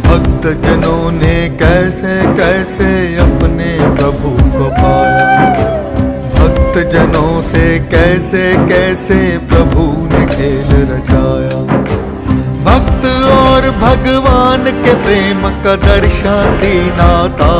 भक्त जनों ने कैसे कैसे अपने प्रभु को पाया, भक्त जनों से कैसे कैसे प्रभु ने खेल रचाया। भक्त और भगवान के प्रेम का दर्शाती नाता,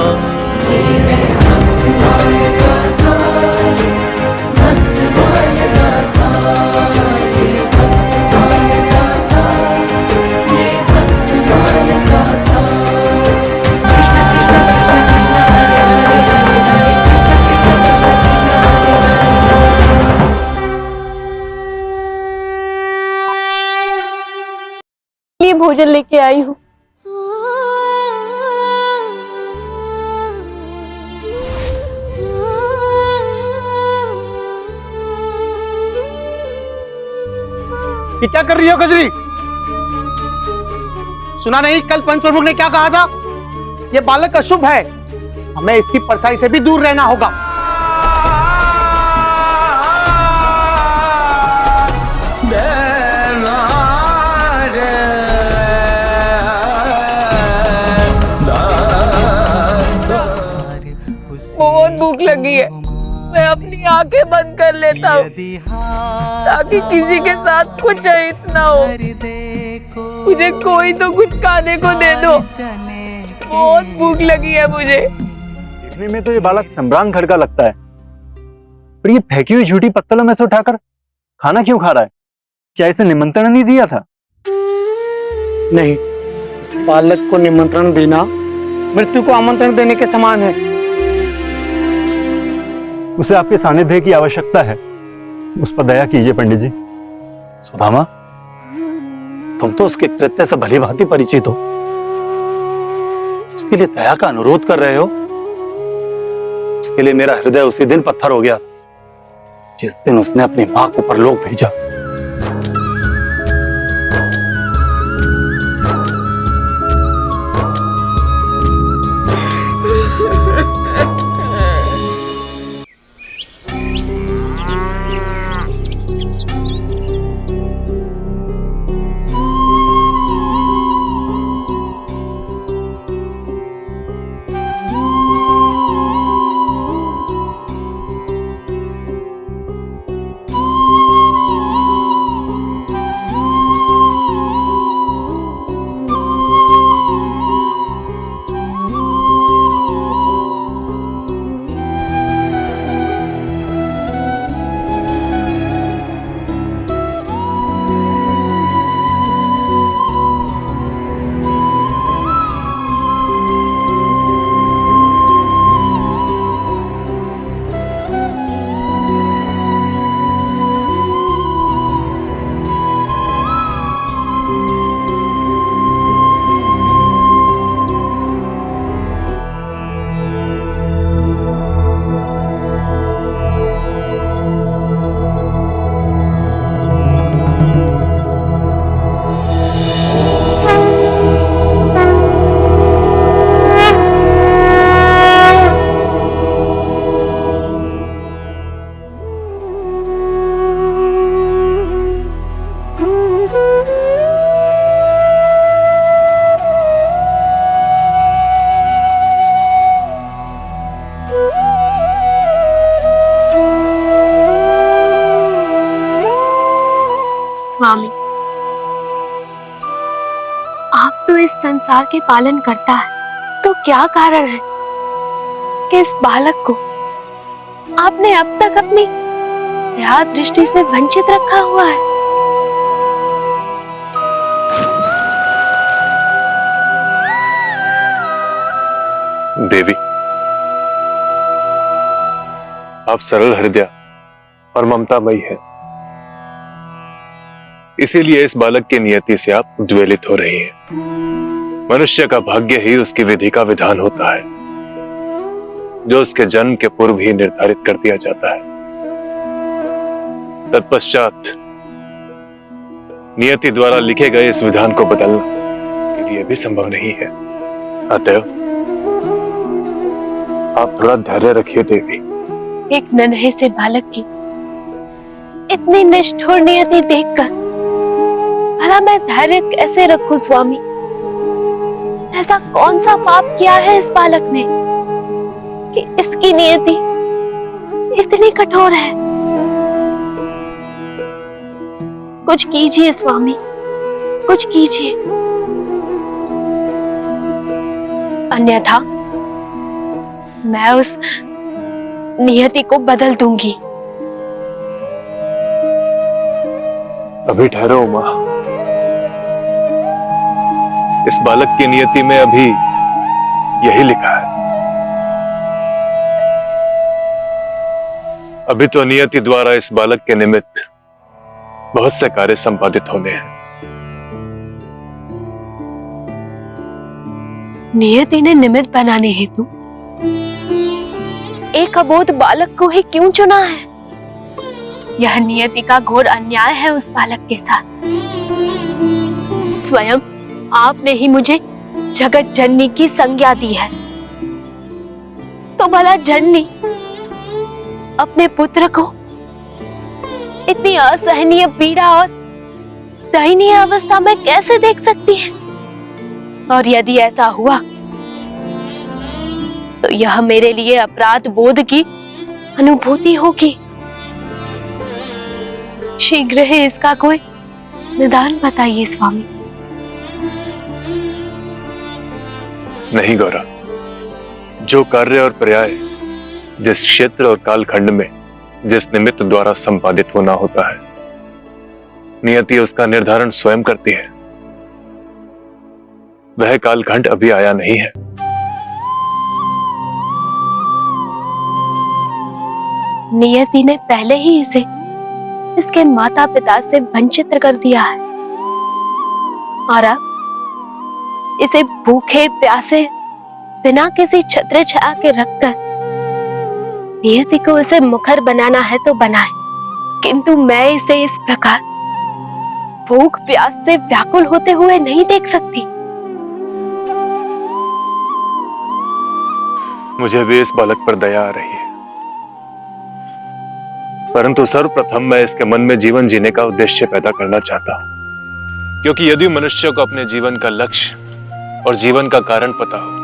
भोजन लेके आई हूँ। ये क्या कर रही हो कजरी? सुना नहीं कल पंच प्रमुख ने क्या कहा था? ये बालक अशुभ है, हमें इसकी परछाई से भी दूर रहना होगा। बहुत भूख लगी है, मैं अपनी आंखें बंद कर लेता हूँ ताकि किसी के साथ कुछ अहित ना हो। मुझे कोई तो कुछ खाने को दे दो, बहुत भूख लगी है मुझे। देखने में तो ये बालक सम्रांग घर का लगता है, पर ये फेंकी हुई झूठी पत्तलों में से उठाकर खाना क्यों खा रहा है? क्या इसे निमंत्रण नहीं दिया था? नहीं, बालक को निमंत्रण देना मृत्यु को आमंत्रण देने के समान है। उसे आपके सानिध्य की आवश्यकता है, उस पर दया कीजिए पंडित जी। सुदामा, तुम तो उसके कृत्य से भली भांति परिचित हो, उसके लिए दया का अनुरोध कर रहे हो। उसके लिए मेरा हृदय उसी दिन पत्थर हो गया जिस दिन उसने अपनी मां को परलोक भेजा। स्वामी, आप तो इस संसार के पालन करता है, तो क्या कारण है कि इस बालक को आपने अब तक अपनी दया दृष्टि से वंचित रखा हुआ है? देवी, आप सरल हृदय और ममतामयी है, इसीलिए इस बालक की नियति से आप उद्वेलित हो रही हैं। मनुष्य का भाग्य ही उसकी विधि का विधान होता है, जो उसके जन्म के पूर्व ही निर्धारित कर दिया जाता है। तत्पश्चात नियति द्वारा लिखे गए इस विधान को बदलना के लिए भी संभव नहीं है। अतएव आप थोड़ा धैर्य रखिए देवी। एक नन्हे से बालक की इतनी निष्ठुर नियति देखकर भला मैं धैर्य कैसे रखूं स्वामी? ऐसा कौन सा पाप किया है इस बालक ने कि इसकी नियति इतनी कठोर है? कुछ कीजिए स्वामी, कुछ कीजिए, अन्यथा मैं उस नियति को बदल दूंगी। अभी ठहरो उमा, इस बालक की नियति में अभी यही लिखा है। अभी तो नियति द्वारा इस बालक के निमित्त बहुत से कार्य संपादित होने हैं। नियति ने निमित्त बनाने हेतु एक अबोध बालक को ही क्यों चुना है? यह नियति का घोर अन्याय है उस बालक के साथ। स्वयं आपने ही मुझे जगत जननी की संज्ञा दी है, तो भला जननी अपने पुत्र को इतनी असहनीय पीड़ा और दयनीय अवस्था में कैसे देख सकती है? और यदि ऐसा हुआ तो यह मेरे लिए अपराध बोध की अनुभूति होगी। शीघ्र ही इसका कोई निदान बताइए स्वामी। नहीं गौरव, जो कार्य और पर्याय जिस क्षेत्र और कालखंड में जिस निमित्त द्वारा संपादित होना होता है, नियति उसका निर्धारण स्वयं करती है। वह कालखंड अभी आया नहीं है। नियति ने पहले ही इसे इसके माता पिता से वंचित कर दिया है और अब इसे भूखे प्यासे बिना किसी छत्र छाया के रखकर नियति को इसे मुखर बनाना है तो बनाए, किंतु मैं इसे इस प्रकार भूख प्यास से व्याकुल होते हुए नहीं देख सकती। मुझे भी इस बालक पर दया आ रही है, परंतु सर्वप्रथम मैं इसके मन में जीवन जीने का उद्देश्य पैदा करना चाहता हूं, क्योंकि यदि मनुष्य को अपने जीवन का लक्ष्य और जीवन का कारण पता हो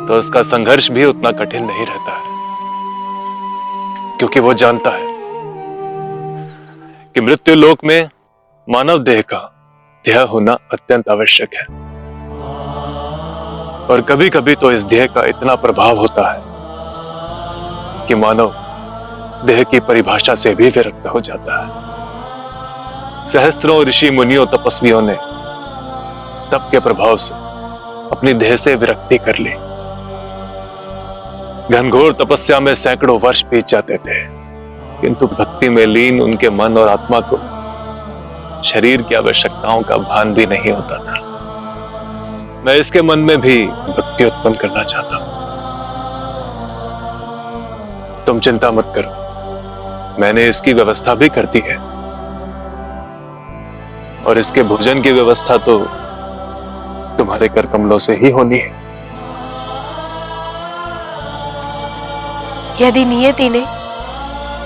तो उसका संघर्ष भी उतना कठिन नहीं रहता है, क्योंकि वो जानता है कि मृत्यु लोक में मानव देह का देह होना अत्यंत आवश्यक है। और कभी कभी तो इस देह का इतना प्रभाव होता है कि मानव देह की परिभाषा से भी विरक्त हो जाता है। सहस्त्रों ऋषि मुनियों तपस्वियों ने तप के प्रभाव से अपनी देह से विरक्ति कर ली। घनघोर तपस्या में सैकड़ों वर्ष बीत जाते थे, किंतु भक्ति में लीन उनके मन और आत्मा को शरीर की आवश्यकताओं का भान भी नहीं होता था। मैं इसके मन में भी भक्ति उत्पन्न करना चाहता हूं। तुम चिंता मत करो, मैंने इसकी व्यवस्था भी कर दी है, और इसके भोजन की व्यवस्था तो तुम्हारे कर कमलों से ही होनी है। यदि नियति ने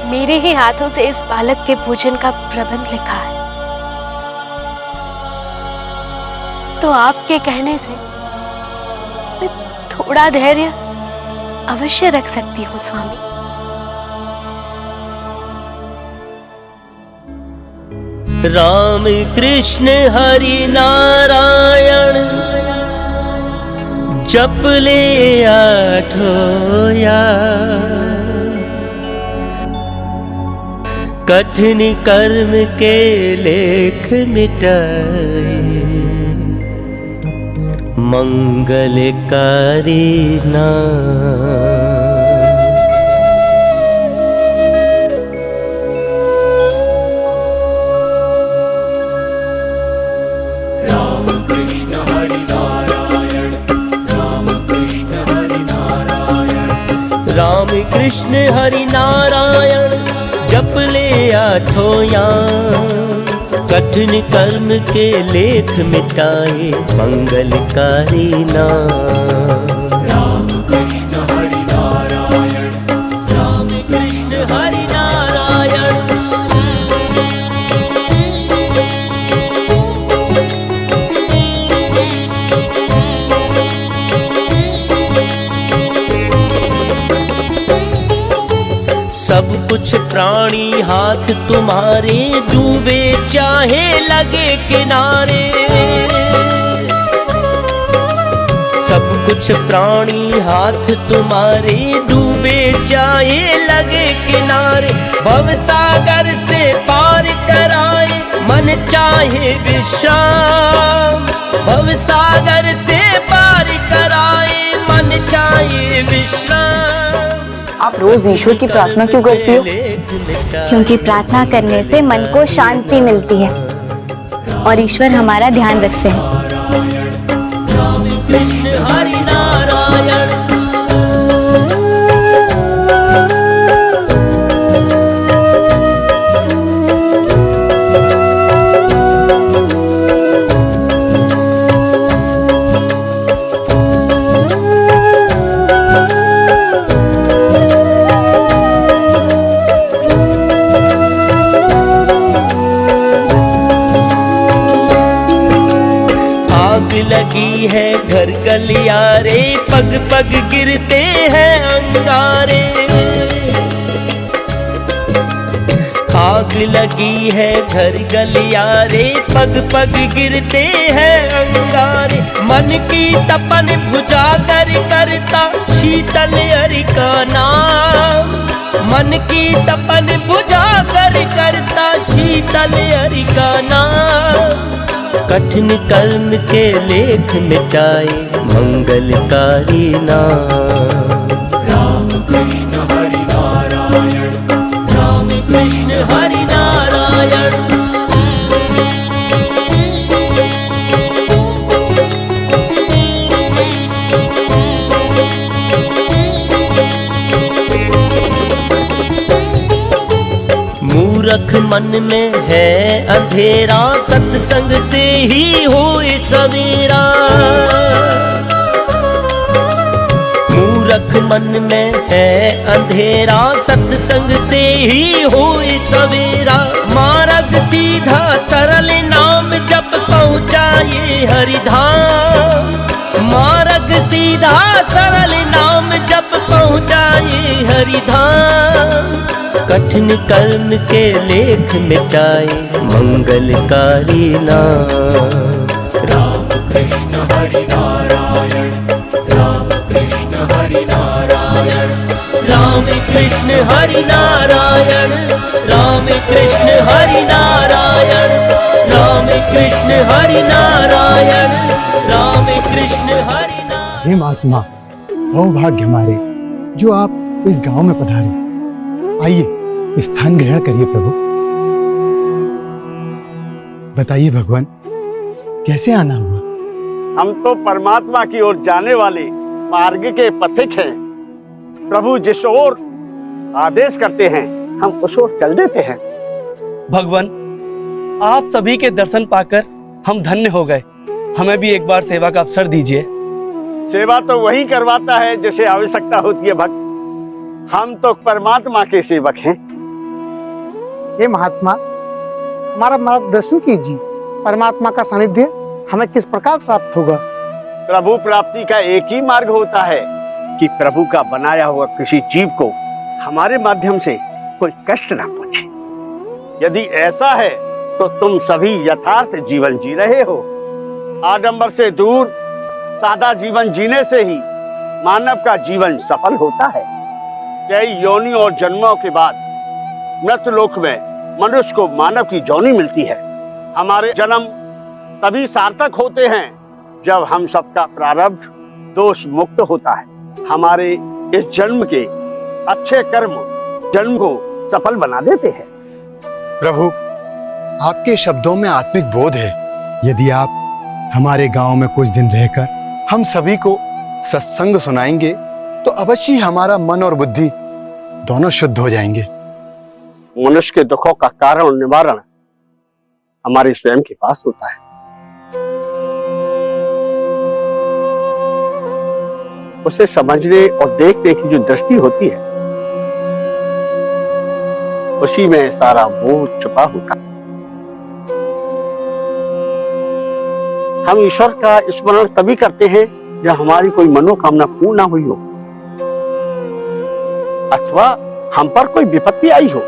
मेरे ही हाथों से इस बालक के भोजन का प्रबंध लिखा है तो आपके कहने से मैं थोड़ा धैर्य अवश्य रख सकती हूँ स्वामी। राम कृष्ण हरि नारायण जप ले आठो यार, कठिन कर्म के लेख मिटाए मंगलकारी नाम। राम कृष्ण हरि नारायण जप ले आठो यार, कठिन कर्म के लेख मिटाए मंगलकारी नाम। राम कृष्ण हरि नारायण, राम कृष्ण हरि नारायण तुम्हारे, डूबे चाहे लगे किनारे। सब कुछ प्राणी हाथ तुम्हारे, डूबे चाहे लगे किनारे। भव सागर से पार कराए, मन चाहे विश्राम। भव सागर से पार कराए, मन चाहे विश्राम। आप रोज ईश्वर की प्रार्थना क्यों करती हो? क्योंकि प्रार्थना करने से मन को शांति मिलती है और ईश्वर हमारा ध्यान रखते हैं। राम कृष्ण हरि नारायण। लगी है घर गलियारे, पग पग गिरते हैं अंगारे। आग लगी है घर गलियारे, पग पग गिरते हैं अंगारे। मन की तपन बुझाकर करता शीतल हरि का नाम। मन की तपन बुझाकर करता शीतल हरि का नाम। कठिन कर्म के लेख मिटाए, मंगलकारी नाम। राम कृष्ण हरि नारायण, राम कृष्ण हरि नारायण। मूर्ख मन में है अंधेरा, सत्संग से ही होए सवेरा। मूर्ख मन में है अंधेरा, सत्संग से ही होए सवेरा। मार्ग सीधा सरल नाम जप पहुँचाए हरिधाम। मार्ग सीधा सरल नाम जप पहुँचाए हरिधाम। कठिन कर्म के लेख मिटाए, मंगलकारी नाम। राम कृष्ण हरि नारायण, राम कृष्ण हरि नारायण। राम कृष्ण हरि नारायण, राम कृष्ण हरि नारायण। राम कृष्ण हरि नारायण, राम कृष्ण हरि नारायण। हे महात्मा, सौभाग्य हमारे जो आप इस गांव में पधारे। आइए स्थान ग्रहण करिए प्रभु। बताइए भगवान, कैसे आना हुआ? हम तो परमात्मा की ओर जाने वाले मार्ग के पथिक हैं। प्रभु जिस ओर आदेश करते हैं हम उस ओर चल देते हैं। भगवान, आप सभी के दर्शन पाकर हम धन्य हो गए। हमें भी एक बार सेवा का अवसर दीजिए। सेवा तो वही करवाता है जिसे आवश्यकता होती है भक्त। हम तो परमात्मा के सेवक हैं। हे महात्मा, हमारा मार्गदर्शन कीजिए। परमात्मा का सानिध्य हमें किस प्रकार प्राप्त होगा? प्रभु प्राप्ति का एक ही मार्ग होता है कि प्रभु का बनाया हुआ किसी जीव को हमारे माध्यम से कोई कष्ट ना पहुंचे। यदि ऐसा है तो तुम सभी यथार्थ जीवन जी रहे हो। आडंबर से दूर सादा जीवन जीने से ही मानव का जीवन सफल होता है। कई योनियों और जन्मों के बाद मृतलोक में मनुष्य को मानव की जोनी मिलती है। हमारे जन्म तभी सार्थक होते हैं जब हम सबका प्रारब्ध दोष मुक्त होता है। हमारे इस जन्म के अच्छे कर्म जन्म को सफल बना देते हैं। प्रभु, आपके शब्दों में आत्मिक बोध है। यदि आप हमारे गांव में कुछ दिन रहकर हम सभी को सत्संग सुनाएंगे तो अवश्य ही हमारा मन और बुद्धि दोनों शुद्ध हो जाएंगे। मनुष्य के दुखों का कारण और निवारण हमारे स्वयं के पास होता है। उसे समझने और देखने की जो दृष्टि होती है उसी में सारा मोह छुपा होता है। हम ईश्वर का स्मरण तभी करते हैं जब हमारी कोई मनोकामना पूर्ण ना हुई हो अथवा हम पर कोई विपत्ति आई हो।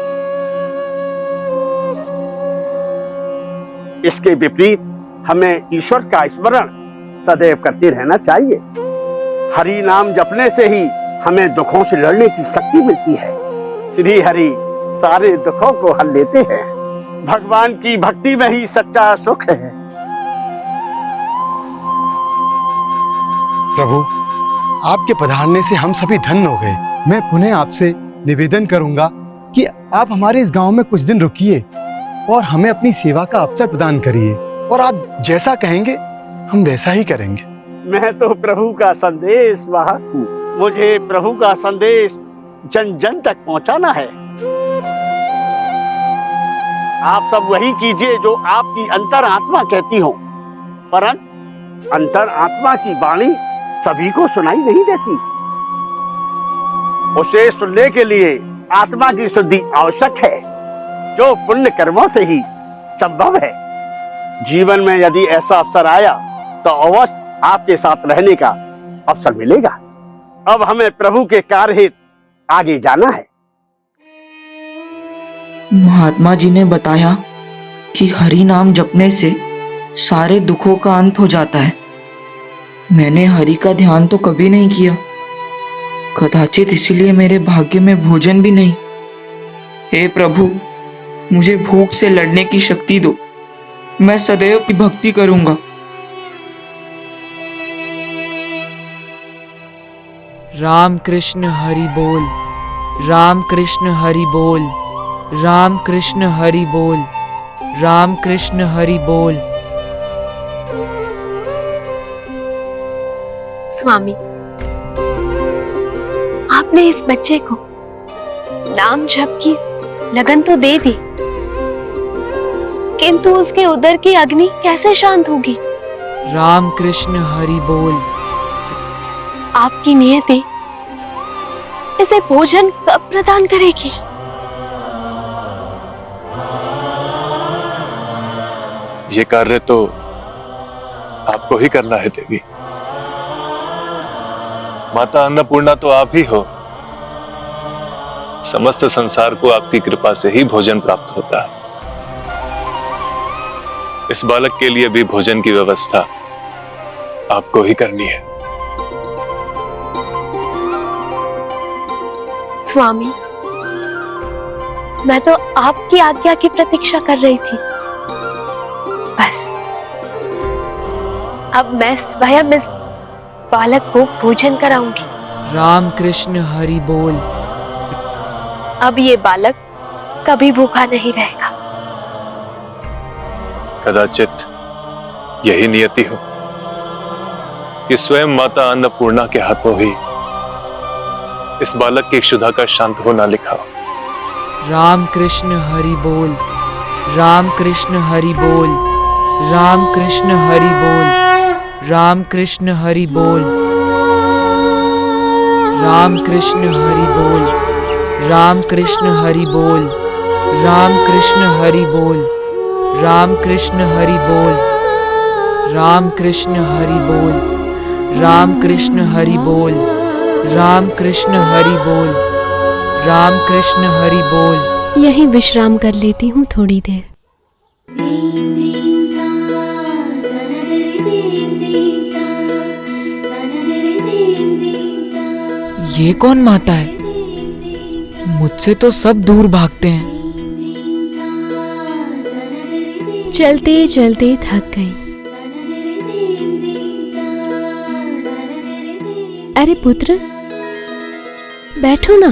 इसके विपरीत हमें ईश्वर का स्मरण सदैव करते रहना चाहिए। हरि नाम जपने से ही हमें दुखों से लड़ने की शक्ति मिलती है। श्री हरि सारे दुखों को हल लेते हैं। भगवान की भक्ति में ही सच्चा सुख है। प्रभु, आपके पधारने से हम सभी धन्य हो गए। मैं पुनः आपसे निवेदन करूंगा कि आप हमारे इस गांव में कुछ दिन रुकिए और हमें अपनी सेवा का अवसर प्रदान करिए, और आप जैसा कहेंगे हम वैसा ही करेंगे। मैं तो प्रभु का संदेश वाहक हूँ। मुझे प्रभु का संदेश जन जन तक पहुँचाना है। आप सब वही कीजिए जो आपकी अंतर आत्मा कहती हो, परंतु अंतर आत्मा की वाणी सभी को सुनाई नहीं देती। उसे सुनने के लिए आत्मा की शुद्धि आवश्यक है, जो पुण्य कर्मों से ही संभव है। जीवन में यदि ऐसा अवसर आया तो अवश्य आपके साथ रहने का अवसर मिलेगा। अब हमें प्रभु के कार्य हित आगे जाना है। महात्मा जी ने बताया कि हरि नाम जपने से सारे दुखों का अंत हो जाता है। मैंने हरि का ध्यान तो कभी नहीं किया, कदाचित इसीलिए मेरे भाग्य में भोजन भी नहीं। हे प्रभु, मुझे भूख से लड़ने की शक्ति दो। मैं सदैव की भक्ति करूंगा। राम कृष्ण हरि बोल, राम कृष्ण हरि बोल, राम कृष्ण हरि बोल, राम कृष्ण हरि बोल। स्वामी, आपने इस बच्चे को नाम जप की लगन तो दे दी, किंतु उसके उदर की अग्नि कैसे शांत होगी? राम कृष्ण हरि बोल। आपकी नियति इसे भोजन कब प्रदान करेगी? ये कार्य तो आपको ही करना है देवी। माता अन्नपूर्णा तो आप ही हो। समस्त संसार को आपकी कृपा से ही भोजन प्राप्त होता है। इस बालक के लिए भी भोजन की व्यवस्था आपको ही करनी है। स्वामी, मैं तो आपकी आज्ञा की प्रतीक्षा कर रही थी। बस अब मैं स्वयं इस बालक को भोजन कराऊंगी। राम कृष्ण हरि बोल। अब ये बालक कभी भूखा नहीं रहेगा। कदाचित यही नियति हो कि स्वयं माता अन्नपूर्णा के हाथों ही इस बालक की क्षुधा का शांत होना लिखा हो। राम कृष्ण हरि बोल, राम कृष्ण हरि बोल, राम कृष्ण हरि बोल, राम कृष्ण हरि बोल, राम कृष्ण हरि बोल, राम कृष्ण हरि बोल, राम कृष्ण हरि बोल, राम कृष्ण हरि बोल, राम कृष्ण हरि बोल, राम कृष्ण हरि बोल, राम कृष्ण हरि बोल, राम कृष्ण हरि बोल। यहीं विश्राम कर लेती हूँ थोड़ी देर। ये कौन माता है? मुझसे तो सब दूर भागते हैं। चलते चलते थक गई। अरे पुत्र, बैठो ना।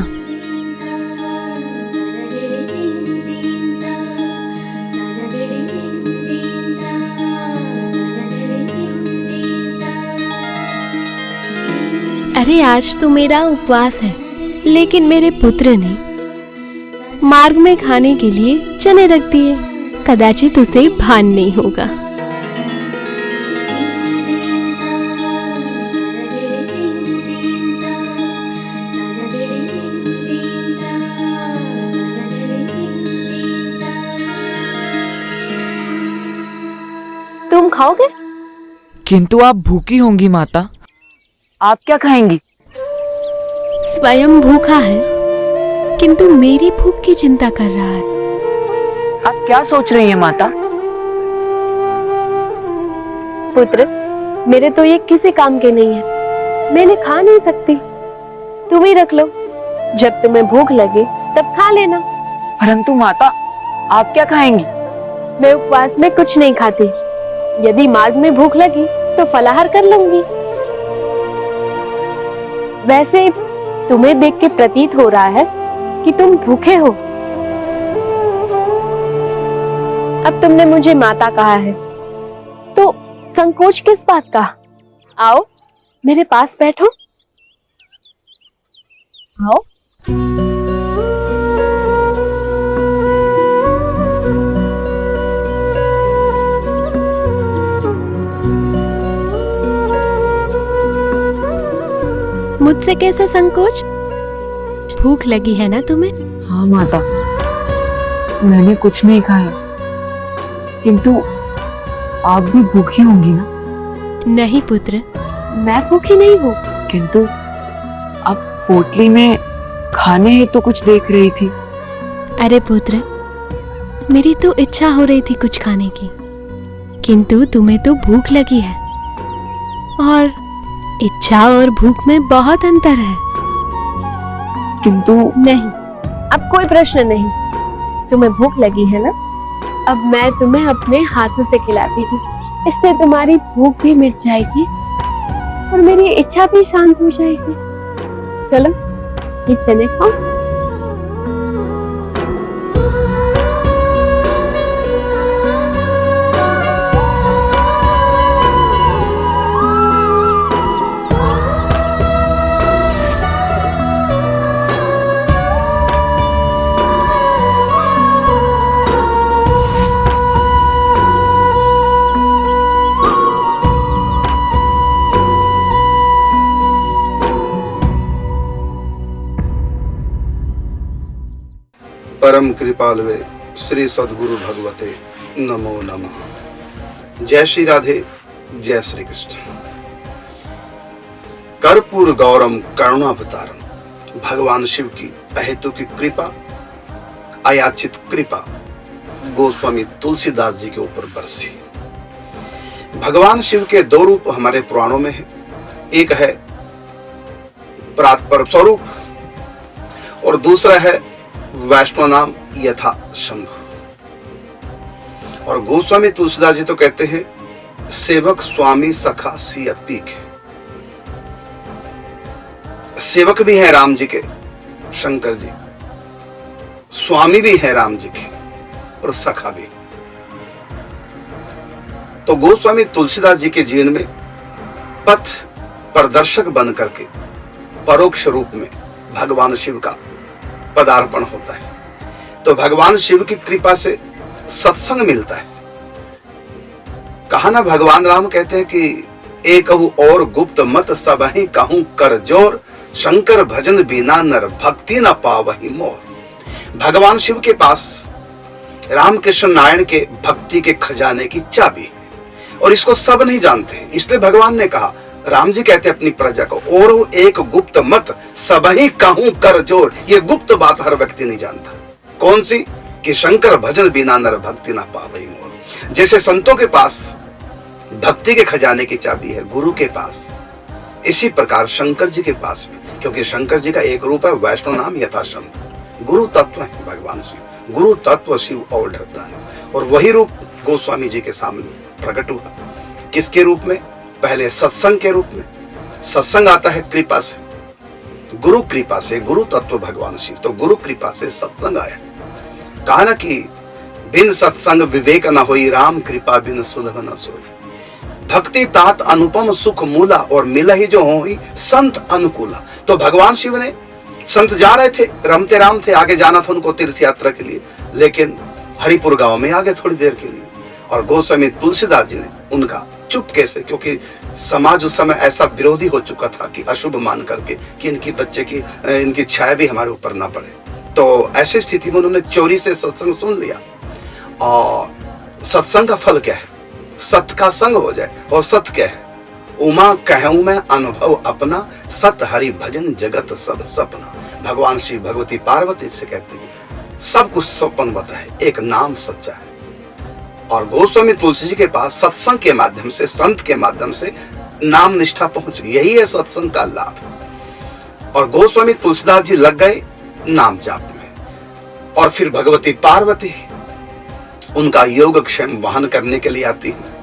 अरे आज तो मेरा उपवास है, लेकिन मेरे पुत्र ने मार्ग में खाने के लिए चने रख दिए। कदाचित उसे भान नहीं होगा। तुम खाओगे? किंतु आप भूखी होंगी माता। आप क्या खाएंगी? स्वयं भूखा है, किंतु मेरी भूख की चिंता कर रहा है। आप क्या सोच रही हैं माता? पुत्र, मेरे तो ये किसी काम के नहीं है, मैंने खा नहीं सकती। तुम ही रख लो, जब तुम्हें भूख लगे तब खा लेना। परंतु माता, आप क्या खाएंगी? मैं उपवास में कुछ नहीं खाती। यदि मार्ग में भूख लगी तो फलाहार कर लूंगी। वैसे तुम्हें देख के प्रतीत हो रहा है कि तुम भूखे हो। अब तुमने मुझे माता कहा है, तो संकोच किस बात का? आओ मेरे पास बैठो। आओ। मुझसे कैसा संकोच? भूख लगी है ना तुम्हें? हाँ माता, मैंने कुछ नहीं खाया, किंतु आप भी भूखी होंगी ना? नहीं पुत्र, मैं भूखी नहीं हूँ। किंतु आप पोटली में खाने ही तो कुछ देख रही थी। अरे पुत्र, मेरी तो इच्छा हो रही थी कुछ खाने की, किंतु तुम्हें तो भूख लगी है, और इच्छा और भूख में बहुत अंतर है। किंतु नहीं, अब कोई प्रश्न नहीं। तुम्हें भूख लगी है ना? अब मैं तुम्हें अपने हाथों से खिलाती हूँ, इससे तुम्हारी भूख भी मिट जाएगी और मेरी इच्छा भी शांत हो जाएगी। चलो ये चने खाओ। परम कृपालवे श्री सद्गुरु भगवते नमो नमः। जय श्री राधे, जय श्री कृष्ण। कर्पूर गौरम करुणावतारम, भगवान शिव की अहेतु की कृपा, अयाचित कृपा गोस्वामी तुलसीदास जी के ऊपर बरसी। भगवान शिव के दो रूप हमारे पुराणों में है। एक है परात्पर स्वरूप और दूसरा है वैष्णव नाम यथा शंभु। और गोस्वामी तुलसीदास जी तो कहते हैं, सेवक स्वामी सखा सिया पीक। सेवक भी है राम जी के शंकर जी, स्वामी भी है राम जी के, और सखा भी। तो गोस्वामी तुलसीदास जी के जीवन में पथ प्रदर्शक बन करके परोक्ष रूप में भगवान शिव का पदार्पण होता है। तो भगवान शिव की कृपा से सत्संग मिलता है। कहा ना, भगवान राम कहते हैं कि एक और गुप्त मत सब ही कहूं कर जोर, शंकर भजन बिना नर भक्ति न पावहि मोर। भगवान शिव के पास रामकृष्ण नारायण के भक्ति के खजाने की चाबी है, और इसको सब नहीं जानते। इसलिए भगवान ने कहा, राम जी कहते अपनी प्रजा को, और एक गुप्त मत सबही कहूं कर जोर। ये गुप्त बात हर व्यक्ति नहीं जानता। कौन सी? कि शंकर भजन बिना नर भक्ति ना पावई मोर। जैसे संतों के पास भक्ति के खजाने की चाबी है गुरु के पास, इसी प्रकार शंकर जी के पास भी, क्योंकि शंकर जी का एक रूप है वैष्णव नाम यथा शंभु। गुरु तत्व है भगवान शिव, गुरु तत्व शिव और ढरदान। और वही रूप गोस्वामी जी के सामने प्रकट हुआ। किसके रूप में? पहले सत्संग के रूप में। सत्संग आता है कृपा से, गुरु कृपा से, गुरु तत्व भगवान शिव। तो गुरु कृपा से सत्संग आया। कहा ना कि बिन सत्संग विवेक न होई, राम कृपा बिन सुलभ न सोई। भक्ति तात अनुपम सुख मूला, और मिला ही जो होई संत अनुकूला। तो भगवान शिव ने, संत जा रहे थे, रमते राम थे, आगे जाना था उनको तीर्थ यात्रा के लिए, लेकिन हरिपुर गांव में आ गए थोड़ी देर के लिए। और गोस्वामी तुलसीदास जी ने उनका चुपके से, क्योंकि समाज उस समय ऐसा विरोधी हो चुका था कि अशुभ मान करके कि इनकी बच्चे की इनकी छाया भी हमारे ऊपर ना पड़े, तो ऐसी स्थिति में उन्होंने चोरी से सत्संग सुन लिया। और सत्संग का फल क्या है? सत्य का संग हो जाए। और सत्य क्या है? उमा कहूं मैं अनुभव अपना, सत हरि भजन जगत सब सपना। भगवान शिव भगवती पार्वती से कहते हैं सब कुछ स्वप्न बता है, एक नाम सच्चा है। और गोस्वामी तुलसी जी के पास सत्संग के माध्यम से, संत के माध्यम से नाम निष्ठा पहुंच गई। यही है सत्संग का लाभ। और गोस्वामी तुलसीदास जी लग गए नाम जाप में। और फिर भगवती पार्वती उनका योगक्षेम वहन करने के लिए आती है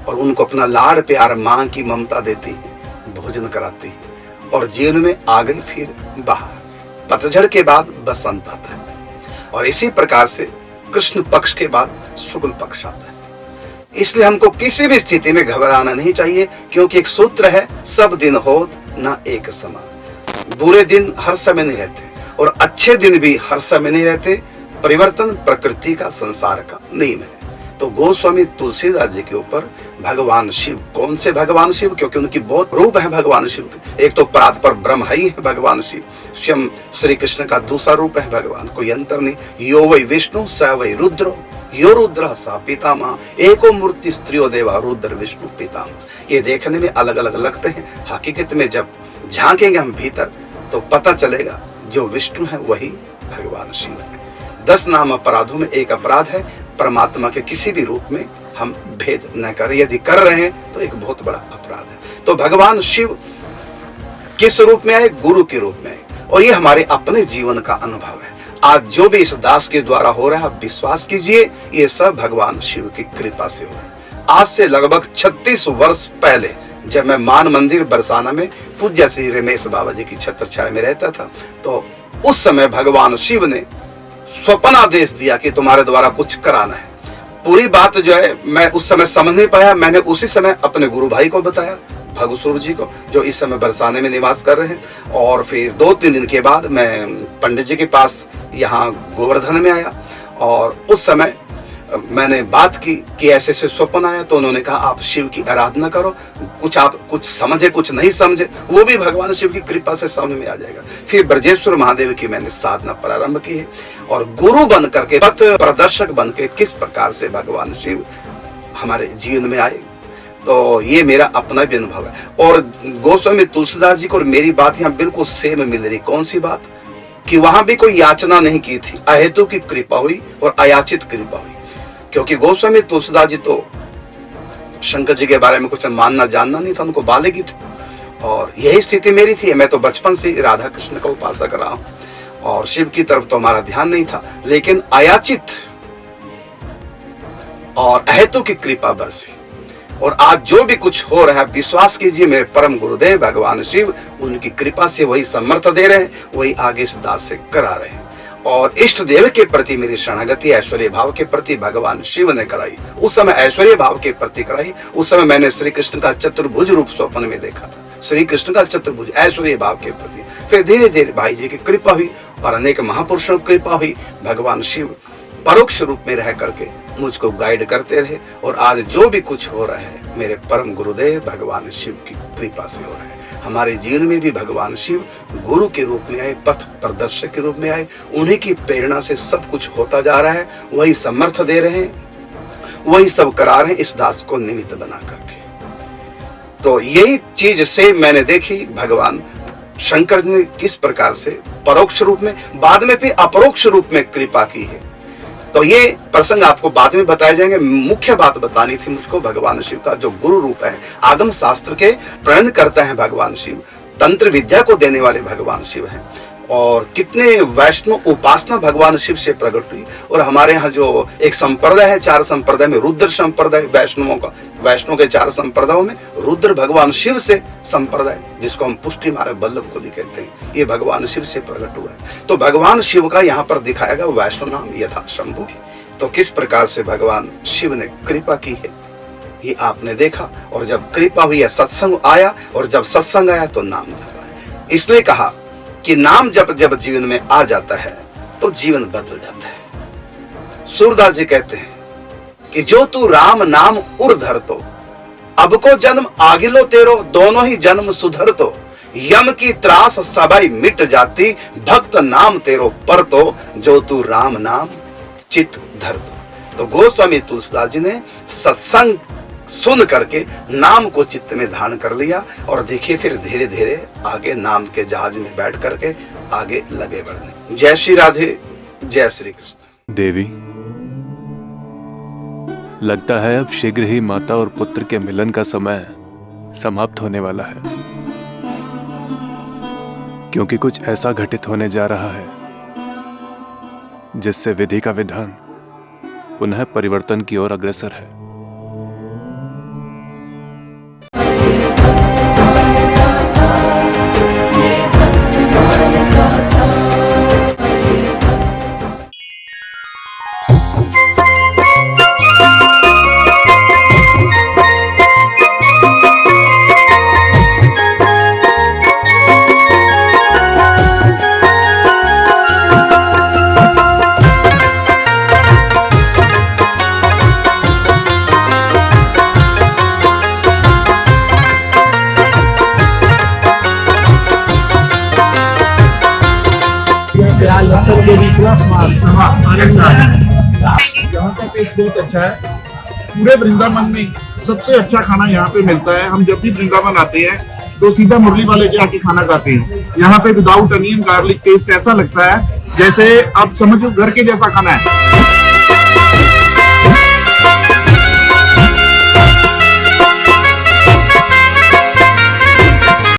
और उनको अपना लाड़ प्यार, मां की ममता देती है, भोजन कराती है और जीवन में आ गई फिर बाहर। पतझड़ के बाद बसंत आता है और इसी प्रकार से कृष्ण पक्ष के बाद शुक्ल पक्ष आता है। इसलिए हमको किसी भी स्थिति में घबराना नहीं चाहिए, क्योंकि एक सूत्र है, सब दिन होत ना एक समान। बुरे दिन हर समय नहीं रहते और अच्छे दिन भी हर समय नहीं रहते। परिवर्तन प्रकृति का, संसार का नियम है। तो गोस्वामी तुलसीदास जी के ऊपर भगवान शिव, कौन से भगवान शिव, क्योंकि उनकी बहुत रूप है भगवान शिव के। एक तो परात पर ब्रह्म ही है भगवान शिव, स्वयं श्री कृष्ण का दूसरा रूप है भगवान, कोई अंतर नहीं। यो वै विष्णु स वै रुद्र, यो रुद्र सा पितामह, एको मूर्ति स्त्रियो देवा रुद्र विष्णु पितामह। ये देखने में अलग अलग लगते हैं, हकीकत में जब झांकेंगे हम भीतर तो पता चलेगा जो विष्णु है वही भगवान शिव है। 10 नाम अपराधों में एक अपराध है परमात्मा के किसी भी रूप में हम भेद न करें। यदि कर रहे हैं तो एक बहुत बड़ा अपराध है। तो भगवान शिव किस रूप में आए? गुरु के रूप में आए। और ये हमारे अपने जीवन का अनुभव है। आज जो भी इस दास के द्वारा हो रहा है, आप विश्वास कीजिए, ये सब भगवान शिव की कृपा से हो रहा है। आज से लगभग 36 वर्ष पहले जब मैं मान मंदिर बरसाना में पूज्य श्री रमेश बाबा जी की छत्र छाया में रहता था, तो उस समय भगवान शिव ने स्वप्न आदेश दिया कि तुम्हारे द्वारा कुछ कराना है। पूरी बात जो है मैं उस समय समझ नहीं पाया। मैंने उसी समय अपने गुरु भाई को बताया, भगुस्वरूप जी को, जो इस समय बरसाने में निवास कर रहे हैं। और फिर 2-3 दिन के बाद मैं पंडित जी के पास यहाँ गोवर्धन में आया और उस समय मैंने बात की कि ऐसे ऐसे स्वप्न आया। तो उन्होंने कहा आप शिव की आराधना करो, आप कुछ समझे कुछ नहीं समझे वो भी भगवान शिव की कृपा से समझ में आ जाएगा। फिर ब्रजेश्वर महादेव की मैंने साधना प्रारंभ की है और गुरु बन करके, पथ प्रदर्शक बन के किस प्रकार से भगवान शिव हमारे जीवन में आए, तो ये मेरा अपना भी अनुभव है। और गोस्वामी तुलसीदास जी को और मेरी बात यहाँ बिल्कुल सेम मिल रही। कौन सी बात? कि वहां भी कोई याचना नहीं की थी, अहेतु की कृपा हुई और अयाचित कृपा हुई। क्योंकि गोस्वामी तुलसीदास जी तो शंकर जी के बारे में कुछ मानना जानना नहीं था, उनको बालिकी थी। और यही स्थिति मेरी थी। मैं तो बचपन से राधा कृष्ण का उपासक रहा हूं और शिव की तरफ तो हमारा ध्यान नहीं था, लेकिन अयाचित और अहेतु की कृपा बरसी। और आज जो भी कुछ हो रहा है, विश्वास कीजिए मेरे परम गुरुदेव भगवान शिव उनकी कृपा से वही समर्थ दे रहे हैं, वही आगे इस दास से करा रहे हैं। और इष्ट देव के प्रति मेरी शरणागति ऐश्वर्य भाव के प्रति भगवान शिव ने कराई। उस समय ऐश्वर्य भाव के प्रति कराई। उस समय मैंने श्री कृष्ण का चतुर्भुज रूप स्वप्न में देखा था, श्री कृष्ण का चतुर्भुज ऐश्वर्य भाव के प्रति। फिर धीरे धीरे भाई जी की कृपा हुई और अनेक महापुरुषों की कृपा हुई। भगवान शिव परोक्ष रूप में रह करके मुझको गाइड करते रहे और आज जो भी कुछ हो रहा है मेरे परम गुरुदेव भगवान शिव की कृपा से हो रहा है। हमारे जीवन में भी भगवान शिव गुरु के रूप में आए, पथ प्रदर्शक के रूप में आए। उन्हीं की प्रेरणा से सब कुछ होता जा रहा है। वही समर्थ दे रहे हैं, वही सब करा रहे हैं इस दास को निमित्त बना करके। तो यही चीज से मैंने देखी भगवान शंकर ने किस प्रकार से परोक्ष रूप में, बाद में भी अपरोक्ष रूप में कृपा की है। तो ये प्रसंग आपको बाद में बताए जाएंगे। मुख्य बात बतानी थी मुझको भगवान शिव का जो गुरु रूप है, आगम शास्त्र के प्रणयन करते हैं भगवान शिव, तंत्र विद्या को देने वाले भगवान शिव हैं। और कितने वैष्णव उपासना भगवान शिव से प्रकट हुई। और हमारे यहाँ जो एक संप्रदाय है, 4 संप्रदाय में रुद्र संप्रदाय वैष्णवों का, वैष्णव के 4 संप्रदायों में रुद्र भगवान शिव से संप्रदाय, जिसको हम पुष्टि मार्ग वल्लभ को कहते हैं, ये भगवान शिव से प्रकट हुआ है। तो भगवान शिव का यहाँ पर दिखाया गया वैष्णव नाम यथा शंभु। तो किस प्रकार से भगवान शिव ने कृपा की है ये आपने देखा। और जब कृपा हुई है सत्संग आया, और जब सत्संग आया तो नाम जप आया। इसलिए कहा कि नाम जब जब जीवन में आ जाता है तो जीवन बदल जाता है। सूरदास जी कहते हैं कि जो तू राम नाम उर धर तो, अब को जन्म आगिलो तेरो, दोनों ही जन्म सुधर तो, यम की त्रास सबाई मिट जाती, भक्त नाम तेरो पर तो, जो तू राम नाम चित धर तो। गोस्वामी तुलसीदास जी ने सत्संग सुन करके नाम को चित्त में धारण कर लिया और देखिए फिर धीरे धीरे आगे नाम के जहाज में बैठ करके आगे लगे बढ़ने। जय श्री राधे, जय श्री कृष्ण। देवी, लगता है अब शीघ्र ही माता और पुत्र के मिलन का समय समाप्त होने वाला है, क्योंकि कुछ ऐसा घटित होने जा रहा है जिससे विधि का विधान पुनः परिवर्तन की ओर अग्रसर है। यहाँ का टेस्ट बहुत अच्छा है। पूरे वृंदावन में सबसे अच्छा खाना यहाँ पे मिलता है। हम जब भी वृंदावन आते हैं तो सीधा मुरली वाले के आके खाना खाते हैं। यहाँ पे विदाउट अनियन गार्लिक टेस्ट ऐसा लगता है जैसे आप समझो घर के जैसा खाना है।